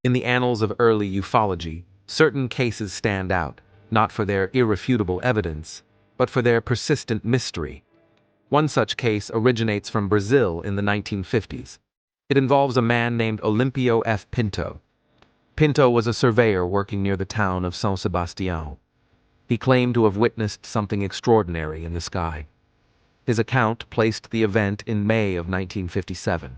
In the annals of early ufology, certain cases stand out, not for their irrefutable evidence, but for their persistent mystery. One such case originates from Brazil in the 1950s. It involves a man named Olympio F. Pinto. Pinto was a surveyor working near the town of São Sebastião. He claimed to have witnessed something extraordinary in the sky. His account placed the event in May of 1957.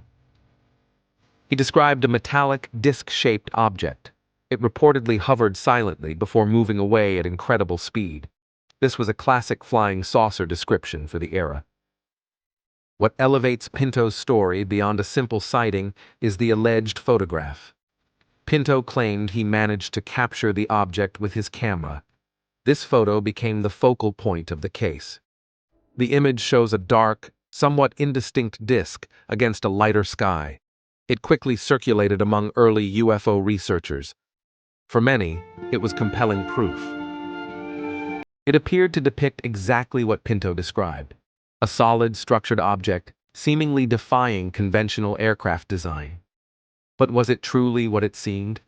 He described a metallic, disc-shaped object. It reportedly hovered silently before moving away at incredible speed. This was a classic flying saucer description for the era. What elevates Pinto's story beyond a simple sighting is the alleged photograph. Pinto claimed he managed to capture the object with his camera. This photo became the focal point of the case. The image shows a dark, somewhat indistinct disk against a lighter sky. It quickly circulated among early UFO researchers. For many, it was compelling proof. It appeared to depict exactly what Pinto described: a solid, structured object, seemingly defying conventional aircraft design. But was it truly what it seemed?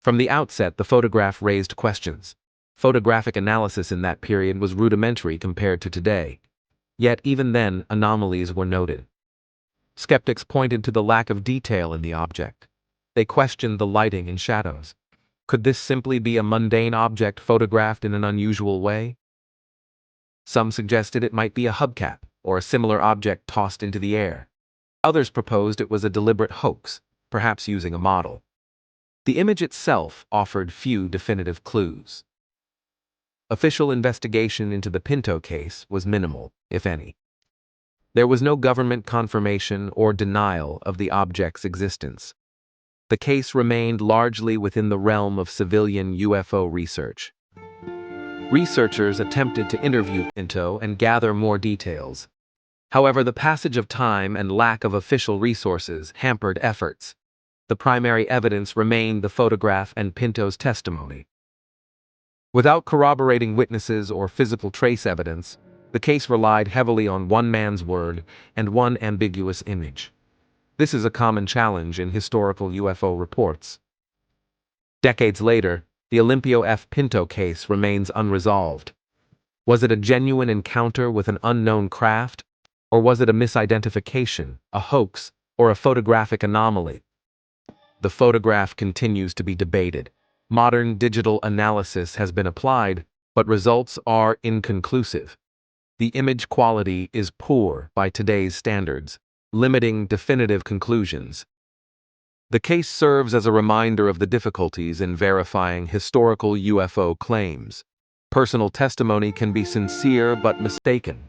From the outset, the photograph raised questions. Photographic analysis in that period was rudimentary compared to today. Yet even then, anomalies were noted. Skeptics pointed to the lack of detail in the object. They questioned the lighting and shadows. Could this simply be a mundane object photographed in an unusual way? Some suggested it might be a hubcap or a similar object tossed into the air. Others proposed it was a deliberate hoax, perhaps using a model. The image itself offered few definitive clues. Official investigation into the Pinto case was minimal, if any. There was no government confirmation or denial of the object's existence. The case remained largely within the realm of civilian UFO research. Researchers attempted to interview Pinto and gather more details. However, the passage of time and lack of official resources hampered efforts. The primary evidence remained the photograph and Pinto's testimony. Without corroborating witnesses or physical trace evidence, the case relied heavily on one man's word and one ambiguous image. This is a common challenge in historical UFO reports. Decades later, the Olympio F. Pinto case remains unresolved. Was it a genuine encounter with an unknown craft, or was it a misidentification, a hoax, or a photographic anomaly? The photograph continues to be debated. Modern digital analysis has been applied, but results are inconclusive. The image quality is poor by today's standards, limiting definitive conclusions. The case serves as a reminder of the difficulties in verifying historical UFO claims. Personal testimony can be sincere but mistaken.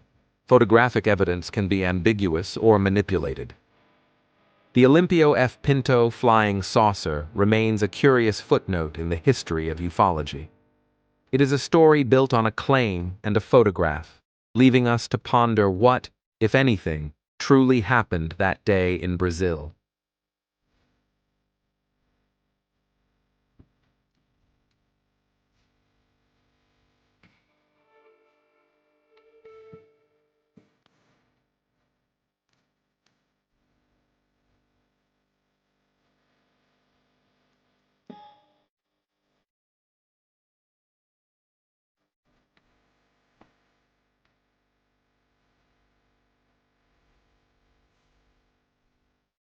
Photographic evidence can be ambiguous or manipulated. The Olympio F. Pinto flying saucer remains a curious footnote in the history of ufology. It is a story built on a claim and a photograph, leaving us to ponder what, if anything, truly happened that day in Brazil.